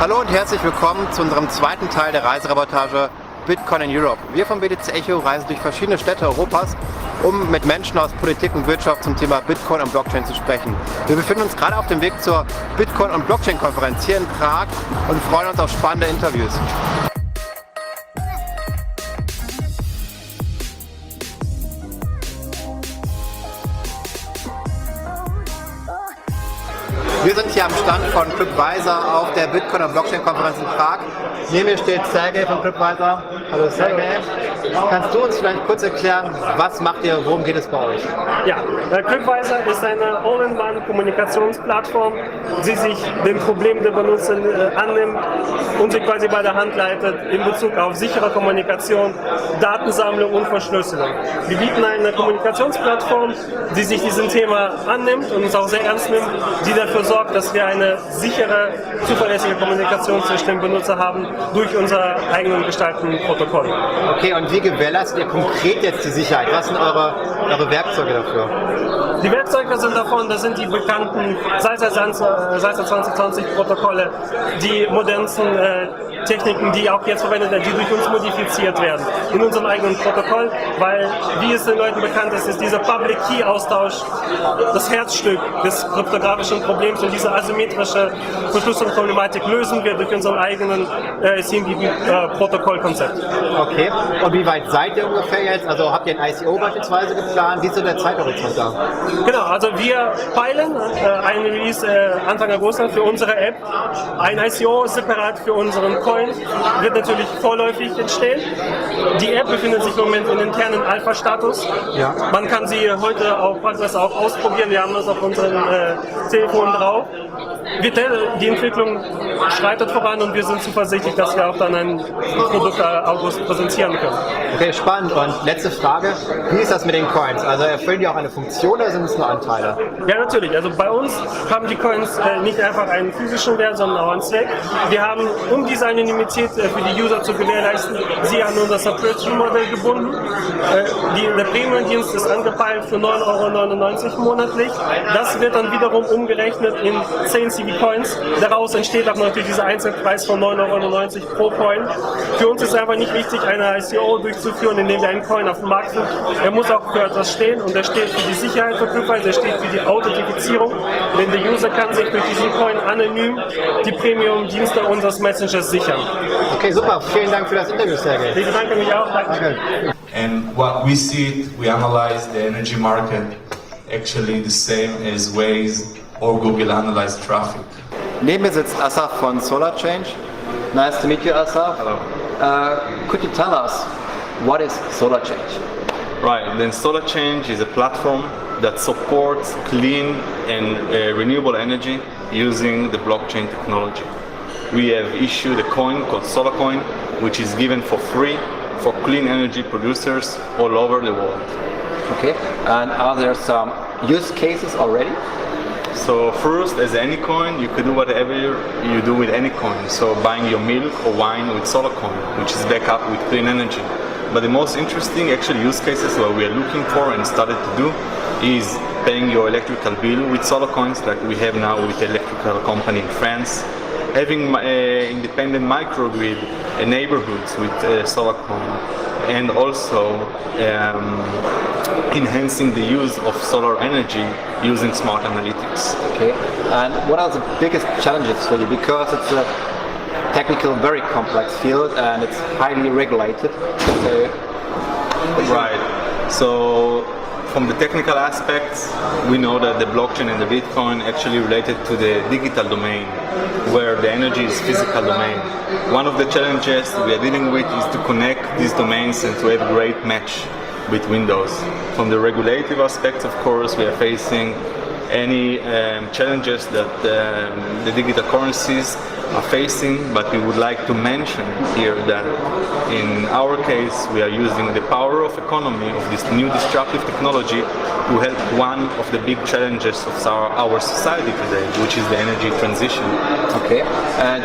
Hallo und herzlich willkommen zu unserem zweiten Teil der Reisereportage Bitcoin in Europe. Wir vom BTC Echo reisen durch verschiedene Städte Europas, um mit Menschen aus Politik und Wirtschaft zum Thema Bitcoin und Blockchain zu sprechen. Wir befinden uns gerade auf dem Weg zur Bitcoin- und Blockchain-Konferenz hier in Prag und freuen uns auf spannende Interviews. Wir sind hier am Stand von TripAdvisor auf der Bitcoin- und Blockchain-Konferenz in Prag. Neben mir steht Sergej von TripAdvisor. Hallo Sergej. Kannst du uns vielleicht kurz erklären, was macht ihr, worum geht es bei euch? Ja, TripAdvisor ist eine All-in-One-Kommunikationsplattform, die sich den Problemen der Benutzer annimmt und sie quasi bei der Hand leitet in Bezug auf sichere Kommunikation, Datensammlung und Verschlüsselung. Wir bieten eine Kommunikationsplattform, die sich diesem Thema annimmt und es auch sehr ernst nimmt, die dafür sorgt, dass wir eine sichere, zuverlässige Kommunikation zwischen den Benutzern haben durch unser eigenen gestalteten Protokoll. Okay, und wie gewährleistet ihr konkret jetzt die Sicherheit? Was sind eure Werkzeuge dafür? Die Werkzeuge sind davon, das sind die bekannten SISA 2020 Protokolle, die modernsten Techniken, die auch jetzt verwendet werden, die durch uns modifiziert werden in unserem eigenen Protokoll, weil, wie es den Leuten bekannt ist, ist dieser Public Key Austausch das Herzstück des kryptografischen Problems und diese asymmetrische Verschlüsselungsproblematik lösen wir durch unseren eigenen CMDB-Protokollkonzept. Okay, und wie weit seid ihr ungefähr jetzt? Also habt ihr ein ICO beispielsweise geplant? Wie ist so der Zeithorizont da? Genau, also wir peilen einen Release Anfang August für unsere App, ein ICO separat für unseren Coin, wird natürlich vorläufig entstehen. Die App befindet sich im Moment in internen Alpha-Status. Ja. Man kann sie heute auf Pragras auch ausprobieren, wir haben das auf unseren Telefonen drauf. Die Entwicklung schreitet voran und wir sind zuversichtlich, dass wir auch dann ein Produkt August präsentieren können. Okay, spannend. Und letzte Frage, wie ist das mit den Coins? Also erfüllen die auch eine Funktion oder sind es nur Anteile? Ja, natürlich. Also bei uns haben die Coins nicht einfach einen physischen Wert, sondern auch einen Zweck. Wir haben, um diese Anonymität für die User zu gewährleisten, sie an unser Subscription-Modell gebunden. Der Premium-Dienst ist angepeilt für 9,99 € monatlich. Das wird dann wiederum umgerechnet in 10 CB-Coins. Daraus entsteht auch natürlich dieser Einzelpreis von 9,99 € pro Coin. Für uns ist es einfach nicht wichtig, eine ICO durchzuführen, indem wir einen Coin auf den Markt führen. Er muss auch für etwas stehen und er steht für die Sicherheit für TripAdvisor, er steht für die Authentifizierung. Denn der User kann sich durch diesen Coin anonym die Premium-Dienste unseres Messengers sichern. Okay, super. Vielen Dank für das Interview, Sergej. Ich bedanke mich auch. Danke. And what we see, we analyze the energy market actually the same as Waze or Google analyze traffic. Neben mir sitzt Asaf von Solar Change. Nice to meet you, Asaf. Hello. Could you tell us what is Solar Change? Right, then Solar Change is a platform that supports clean and renewable energy using the blockchain technology. We have issued a coin called Solar Coin, which is given for free for clean energy producers all over the world. Okay, and are there some use cases already? So first, as any coin, you could do whatever you do with any coin. So buying your milk or wine with Solar Coin, which is backed up with clean energy. But the most interesting actually use cases what we are looking for and started to do is paying your electrical bill with Solar Coins, like we have now with the electrical company in France. Having independent microgrid neighborhoods with Solar Coin, and also enhancing the use of solar energy using smart analytics. Okay, and what are the biggest challenges for you? Because it's a technical, very complex field and it's highly regulated. So... Right. So from the technical aspects, we know that the blockchain and the Bitcoin actually related to the digital domain, where the energy is physical domain. One of the challenges we are dealing with is to connect these domains and to have a great match between those. From the regulative aspects, of course, we are facing any challenges that the digital currencies are facing, but we would like to mention here that in our case we are using the power of economy of this new disruptive technology to help one of the big challenges of our society today, which is the energy transition. Okay,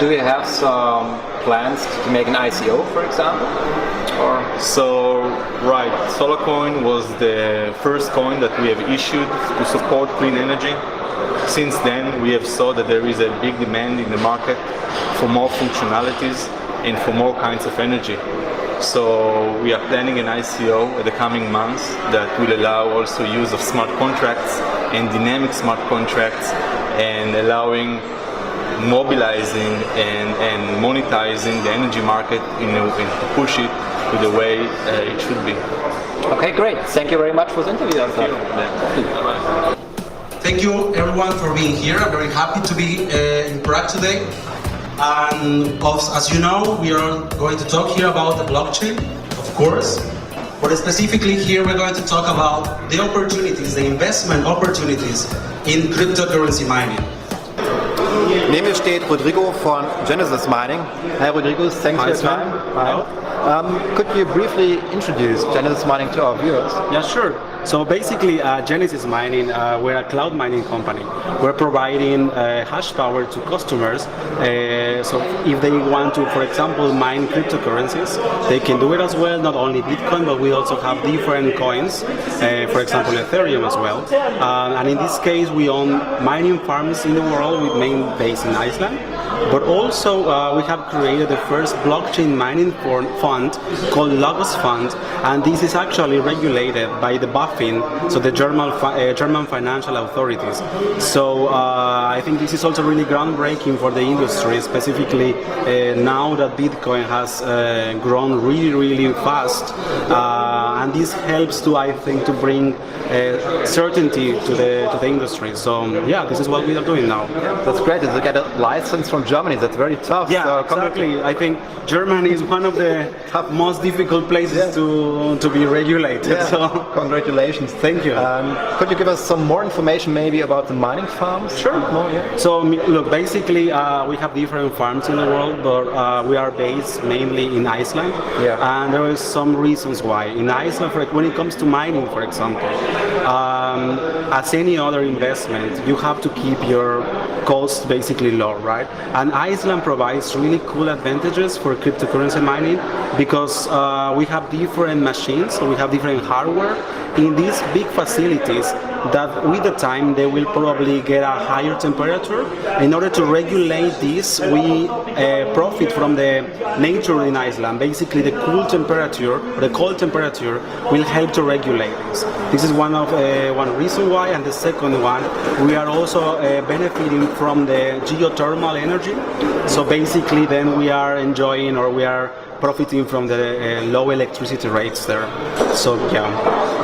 do you have some plans to make an ICO, for example? or? So, right, Solarcoin was the first coin that we have issued to support clean energy. Since then, we have saw that there is a big demand in the market for more functionalities and for more kinds of energy. So we are planning an ICO in the coming months that will allow also use of smart contracts and dynamic smart contracts, and allowing mobilizing and monetizing the energy market to push it to the way it should be. Okay, great. Thank you very much for the interview. Thank you everyone for being here. I'm very happy to be in Prague today. And as you know, we are going to talk here about the blockchain, of course. But specifically here we're going to talk about the opportunities, the investment opportunities in cryptocurrency mining. Neben mir steht Rodrigo von Genesis Mining. Hi Rodrigo, thanks for your time. Hi. Could you briefly introduce Genesis Mining to our viewers? Yeah, sure. So basically, Genesis Mining, we're a cloud mining company. We're providing hash power to customers. So if they want to, for example, mine cryptocurrencies, they can do it as well. Not only Bitcoin, but we also have different coins. For example, Ethereum as well. And in this case, we own mining farms in the world with main base in Iceland. But also, we have created the first blockchain mining fund called Logos Fund, and this is actually regulated by the BaFin, so the German financial authorities. So I think this is also really groundbreaking for the industry, specifically now that Bitcoin has grown really fast, and this helps to, I think, to bring certainty to the industry. So yeah, this is what we are doing now. That's great. To get a license from Germany, that's very tough. Yeah, so exactly. I think Germany is one of the most difficult places to be regulated. Yeah. So Congratulations. Thank you. Could you give us some more information maybe about the mining farms? Sure. No, yeah. So look, basically we have different farms in the world, but we are based mainly in Iceland. Yeah. And there is some reasons why. In Iceland, when it comes to mining, for example, as any other investment, you have to keep your costs basically low, right? And Iceland provides really cool advantages for cryptocurrency mining because we have different machines, so we have different hardware in these big facilities that with the time they will probably get a higher temperature. In order to regulate this, we profit from the nature in Iceland. Basically, the cool temperature, the cold temperature will help to regulate this. This is one reason why, and the second one, we are also benefiting from the geothermal energy. So basically, then we are enjoying, or we are profiting from the low electricity rates there. So yeah.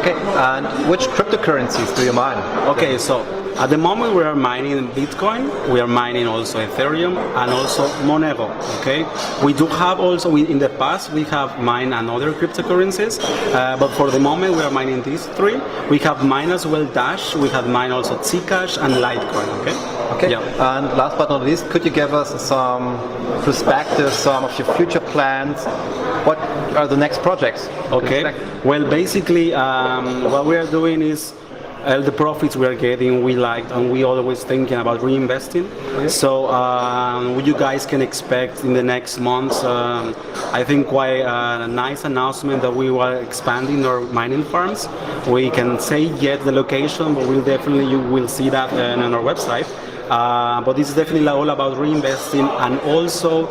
Okay, and which cryptocurrencies do you mine? Okay, so at the moment we are mining Bitcoin, we are mining also Ethereum and also Monero. Okay, we do have also in the past we have mined another cryptocurrencies, but for the moment we are mining these three. We have mined as well Dash, we have mined also Zcash and Litecoin. Okay. Okay. Yeah. And last but not least, could you give us some perspective, some of your future plans? What are the next projects? Okay. Well, basically, what we are doing is the profits we are getting, we like, and we always thinking about reinvesting. Okay. So what you guys can expect in the next months, I think quite a nice announcement that we are expanding our mining farms. We can say yet the location, but you will see that on our website. But this is definitely all about reinvesting and also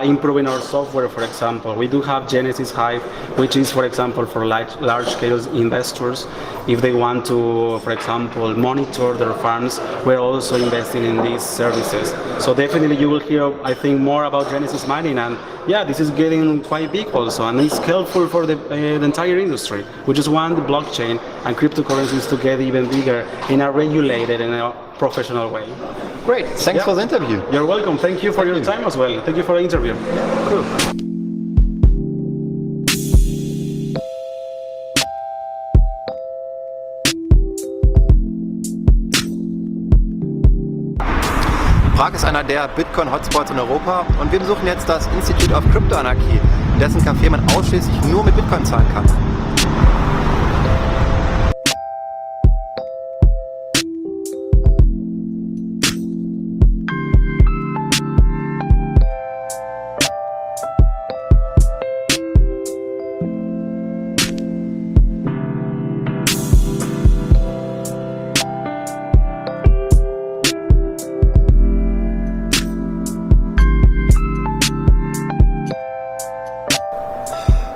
improving our software, for example. We do have Genesis Hive, which is, for example, for large-scale investors. If they want to, for example, monitor their farms, we're also investing in these services. So definitely you will hear, I think, more about Genesis Mining. And yeah, this is getting quite big also, and it's helpful for the entire industry. We just want the blockchain and cryptocurrencies to get even bigger in a regulated and a professional way. Great, thanks for the interview. You're welcome. Thank you for your time as well. Thank you for the interview. Cool. Prag ist einer der Bitcoin-Hotspots in Europa und wir besuchen jetzt das Institute of Crypto-Anarchy, in dessen Café man ausschließlich nur mit Bitcoin zahlen kann.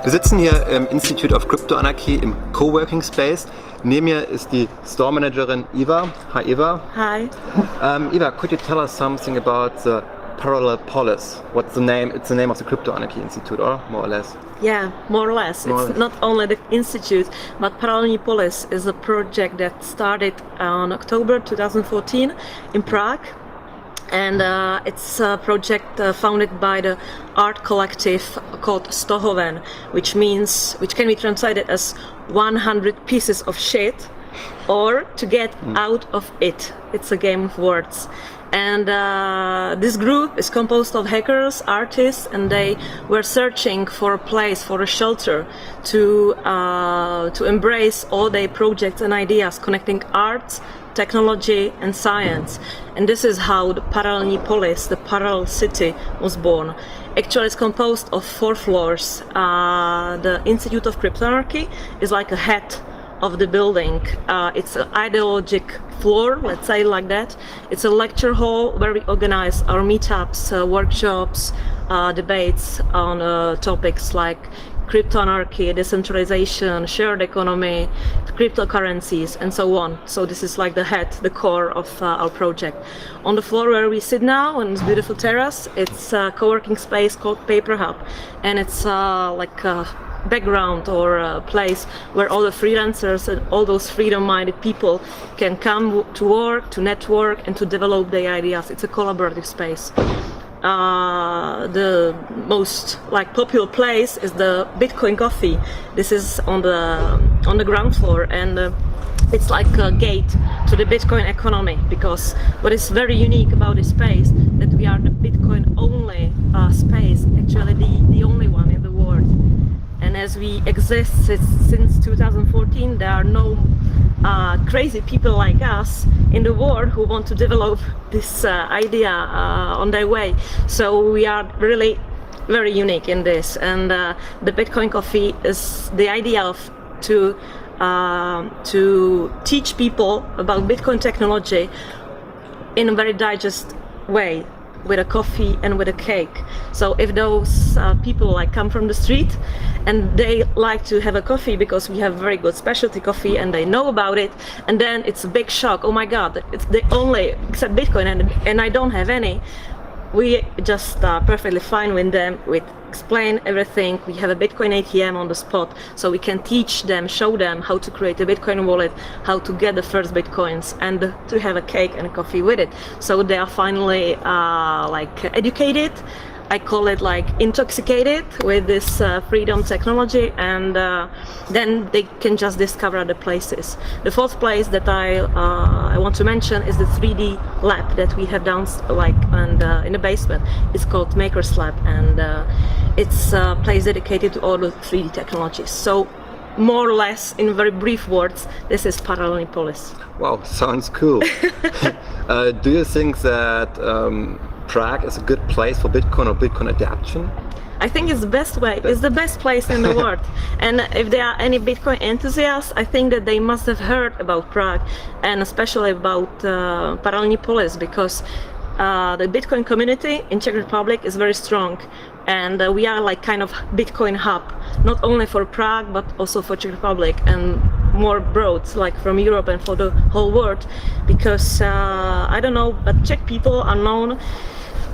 Wir sitzen hier im Institute of Crypto Anarchy im Coworking Space. Neben mir ist die Store Managerin Eva. Hi Eva. Hi. Eva, could you tell us something about the Parallel Polis? What's the name? It's the name of the Crypto Anarchy Institute, or more or less? Yeah, more or less. It's not only the institute, but Parallel Polis is a project that started on October 2014 in Prague. And it's a project founded by the art collective called Stohoven, which can be translated as 100 pieces of shit, or to get out of it. It's a game of words. And this group is composed of hackers, artists, and they were searching for a place, for a shelter to embrace all their projects and ideas connecting art, technology and science. And this is how the Parallel Polis, the parallel city, was born. Actually, it's composed of 4 floors. The Institute of Crypto Anarchy is like a head of the building. It's an ideologic floor, let's say like that. It's a lecture hall where we organize our meetups, workshops, debates on topics like crypto anarchy, decentralization, shared economy, cryptocurrencies, and so on. So this is like the core of our project. On the floor where we sit now, on this beautiful terrace, it's a co-working space called Paper Hub, and it's like a background or a place where all the freelancers and all those freedom-minded people can come to work, to network, and to develop their ideas. It's a collaborative space. The most popular place is the Bitcoin Coffee. This is on the ground floor, and it's like a gate to the Bitcoin economy, because what is very unique about this space that we are the Bitcoin only space, actually the only one in the world. And as we exist since 2014, there are no crazy people like us in the world who want to develop this idea on their way. So we are really very unique in this. And the Bitcoin Coffee is the idea to teach people about Bitcoin technology in a very digest way, with a coffee and with a cake. So if those people come from the street and they like to have a coffee because we have very good specialty coffee and they know about it, and then it's a big shock, oh my god, it's the only except Bitcoin and I don't have any, we just perfectly fine with them, with explain everything. We have a Bitcoin ATM on the spot, so we can teach them, show them how to create a Bitcoin wallet, how to get the first Bitcoins, and to have a cake and a coffee with it. So they are finally educated. I call it intoxicated with this freedom technology, and then they can just discover other places. The 4th place that I want to mention is the 3D lab that we have down in the basement. It's called Maker's Lab, and it's a place dedicated to all the 3D technologies. So more or less, in very brief words, this is Parallel Polis. Wow, sounds cool. Do you think that Prague is a good place for Bitcoin or Bitcoin adoption? I think it's the best way. It's the best place in the world. And if there are any Bitcoin enthusiasts, I think that they must have heard about Prague, and especially about Parallel Polis, because the Bitcoin community in Czech Republic is very strong, and we are kind of Bitcoin hub, not only for Prague but also for Czech Republic and more broad, from Europe and for the whole world, because I don't know, but Czech people are known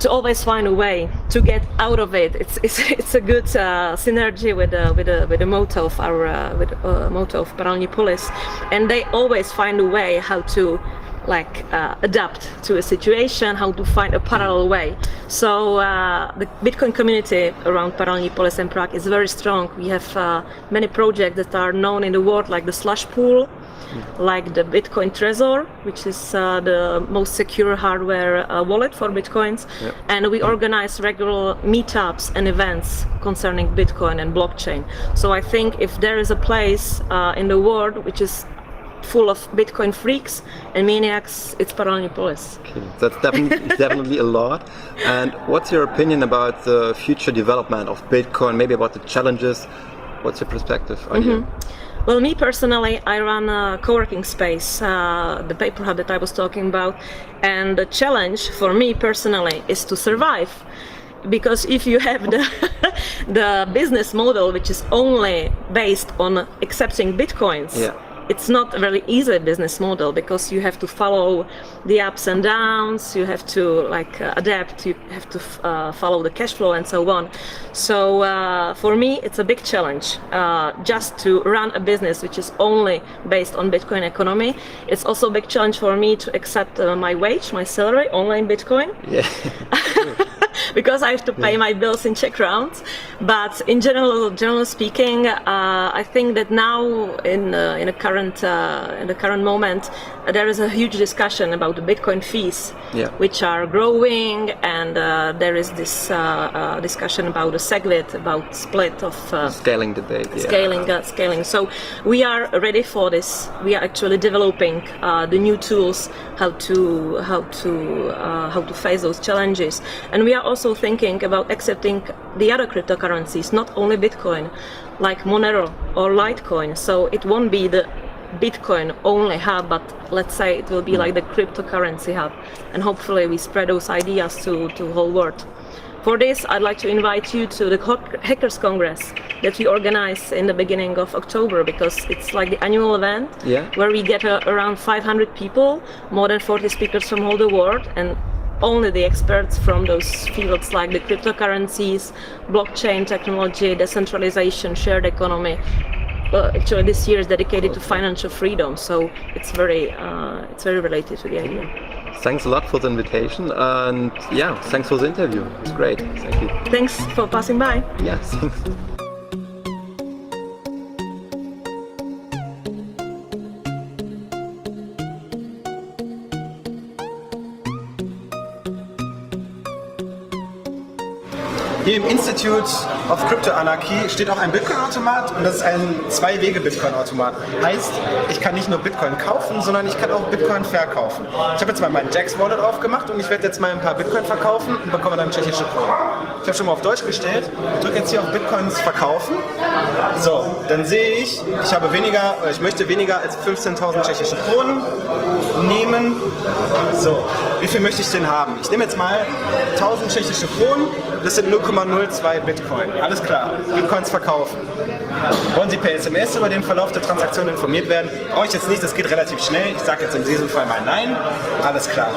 to always find a way to get out of it. It's a good synergy with the motto of our motto of Parallel Polis, and they always find a way how to adapt to a situation, how to find a parallel way. So the Bitcoin community around Parallel Polis and Prague is very strong. We have many projects that are known in the world, like the Slush Pool, like the Bitcoin Trezor, which is the most secure hardware wallet for Bitcoins. Yep. And we organize regular meetups and events concerning Bitcoin and blockchain. So I think if there is a place in the world which is full of Bitcoin freaks and maniacs, it's Parallel Polis. Okay. That's definitely a lot. And what's your opinion about the future development of Bitcoin, maybe about the challenges? What's your perspective on here? Well, me personally, I run a co-working space, the Paper Hub that I was talking about, and the challenge for me personally is to survive because if you have the business model which is only based on accepting bitcoins, it's not a very easy business model, because you have to follow the ups and downs, you have to adapt, you have to follow the cash flow and so on. So for me it's a big challenge just to run a business which is only based on Bitcoin economy. It's also a big challenge for me to accept my wage, my salary only in Bitcoin. Because I have to pay my bills in Czech crowns. But in general speaking, I think that now in the current moment, there is a huge discussion about the Bitcoin fees, which are growing, and there is this discussion about the SegWit, about split of scaling debate. Scaling. So we are ready for this. We are actually developing the new tools how to face those challenges, and we are also thinking about accepting the other cryptocurrencies, not only Bitcoin, like Monero or Litecoin. So it won't be the Bitcoin only hub, but let's say it will be like the cryptocurrency hub, and hopefully we spread those ideas to the whole world. For this, I'd like to invite you to the Hackers Congress that we organize in the beginning of October, because it's like the annual event where we get around 500 people, more than 40 speakers from all the world, and only the experts from those fields like the cryptocurrencies, blockchain technology, decentralization, shared economy. Well, actually this year is dedicated to financial freedom, so it's very related to the idea. Thanks a lot for the invitation, and thanks for the interview. It's great. Thank you. Thanks for passing by. Yeah, thanks. Hier im Institute of Crypto Anarchy steht auch ein Bitcoin-Automat, und das ist ein Zwei-Wege-Bitcoin-Automat. Heißt, ich kann nicht nur Bitcoin kaufen, sondern ich kann auch Bitcoin verkaufen. Ich habe jetzt mal mein Jax Wallet aufgemacht und ich werde jetzt mal ein paar Bitcoin verkaufen und bekomme dann tschechische Kronen. Ich habe schon mal auf Deutsch gestellt, drücke jetzt hier auf Bitcoins verkaufen. So, dann sehe ich möchte weniger als 15.000 tschechische Kronen nehmen. So, wie viel möchte ich denn haben? Ich nehme jetzt mal 1.000 tschechische Kronen, das sind 0,02 Bitcoin. Alles klar, Bitcoins verkaufen. Wollen Sie per SMS über den Verlauf der Transaktion informiert werden? Brauche ich jetzt nicht, das geht relativ schnell. Ich sage jetzt in diesem Fall mal nein. Alles klar.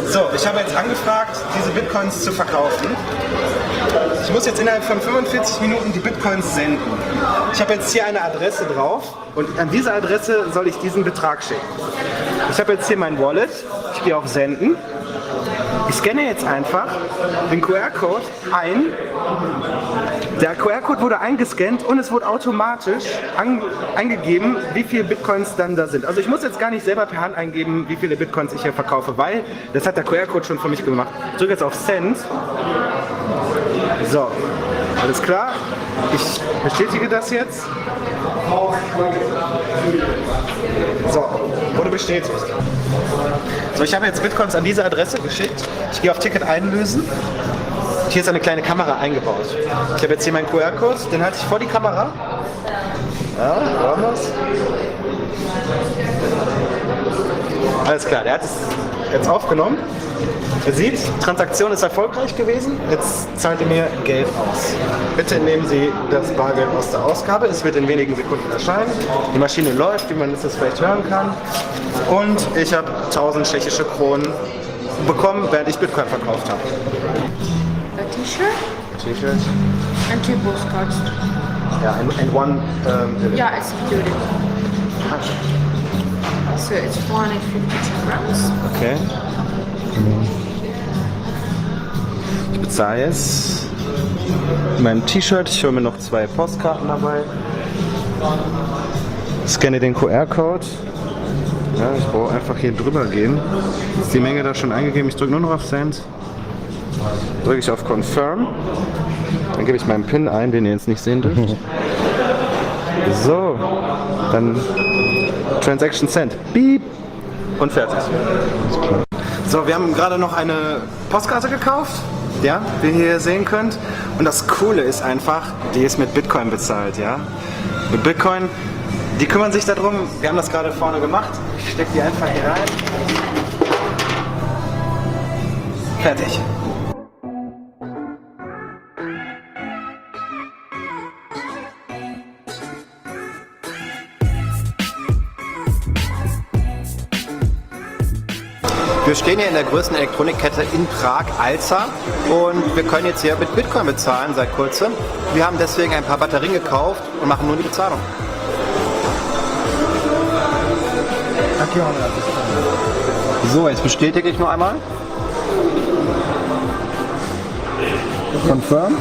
So, ich habe jetzt angefragt, diese Bitcoins zu verkaufen. Ich muss jetzt innerhalb von 45 Minuten die Bitcoins senden. Ich habe jetzt hier eine Adresse drauf, und an diese Adresse soll ich diesen Betrag schicken. Ich habe jetzt hier mein Wallet, ich gehe auf Senden. Ich scanne jetzt einfach den QR-Code ein. Der QR-Code wurde eingescannt und es wurde automatisch eingegeben, wie viele Bitcoins dann da sind. Also ich muss jetzt gar nicht selber per Hand eingeben, wie viele Bitcoins ich hier verkaufe, weil das hat der QR-Code schon für mich gemacht. Ich drücke jetzt auf Send. So, alles klar. Ich bestätige das jetzt. So, wurde bestätigt. So, ich habe jetzt Bitcoins an diese Adresse geschickt. Ich gehe auf Ticket einlösen. Hier ist eine kleine Kamera eingebaut. Ich habe jetzt hier meinen QR-Code, den halte ich vor die Kamera. Ja, brauchen wir es. Alles klar, der hat es jetzt aufgenommen. Ihr seht, die Transaktion ist erfolgreich gewesen. Jetzt zahlt ihr mir Geld aus. Bitte nehmen Sie das Bargeld aus der Ausgabe. Es wird in wenigen Sekunden erscheinen. Die Maschine läuft, wie man das vielleicht hören kann. Und ich habe 1.000 tschechische Kronen bekommen, während ich Bitcoin verkauft habe. A T-shirt? T-shirt. And 2 postcards. Yeah, and one. Yeah, it's included. So it's 450 grams. Okay. Ich bezahle jetzt mein T-Shirt. Ich hole mir noch 2 Postkarten dabei. Scanne den QR-Code. Ja, ich brauche einfach hier drüber gehen. Ist die Menge da schon eingegeben? Ich drücke nur noch auf Send. Drücke ich auf Confirm. Dann gebe ich meinen PIN ein, den ihr jetzt nicht sehen dürft. So, dann Transaction Send. Beep. Und fertig. So, wir haben gerade noch eine Postkarte gekauft, ja, wie ihr hier sehen könnt. Und das Coole ist einfach, die ist mit Bitcoin bezahlt, ja. Mit Bitcoin, die kümmern sich darum. Wir haben das gerade vorne gemacht. Ich stecke die einfach hier rein. Fertig. Wir stehen hier in der größten Elektronikkette in Prag, Alza, und wir können jetzt hier mit Bitcoin bezahlen seit kurzem. Wir haben deswegen ein paar Batterien gekauft und machen nun die Bezahlung. So, jetzt bestätige ich nur einmal. Confirm.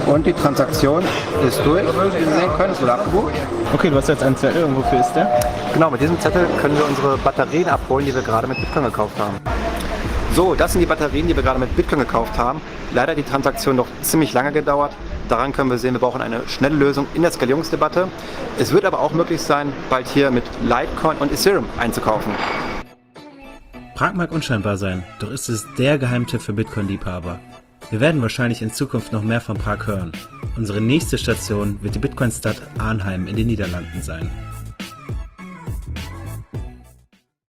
Und die Transaktion ist durch, wie Sie sehen können, es wurde abgebucht. Okay, du hast jetzt einen Zettel und wofür ist der? Genau, mit diesem Zettel können wir unsere Batterien abholen, die wir gerade mit Bitcoin gekauft haben. So, das sind die Batterien, die wir gerade mit Bitcoin gekauft haben. Leider hat die Transaktion noch ziemlich lange gedauert. Daran können wir sehen, wir brauchen eine schnelle Lösung in der Skalierungsdebatte. Es wird aber auch möglich sein, bald hier mit Litecoin und Ethereum einzukaufen. Prag mag unscheinbar sein, doch ist es der Geheimtipp für Bitcoin-Liebhaber. Wir werden wahrscheinlich in Zukunft noch mehr von Prag hören. Unsere nächste Station wird die Bitcoin-Stadt Arnhem in den Niederlanden sein.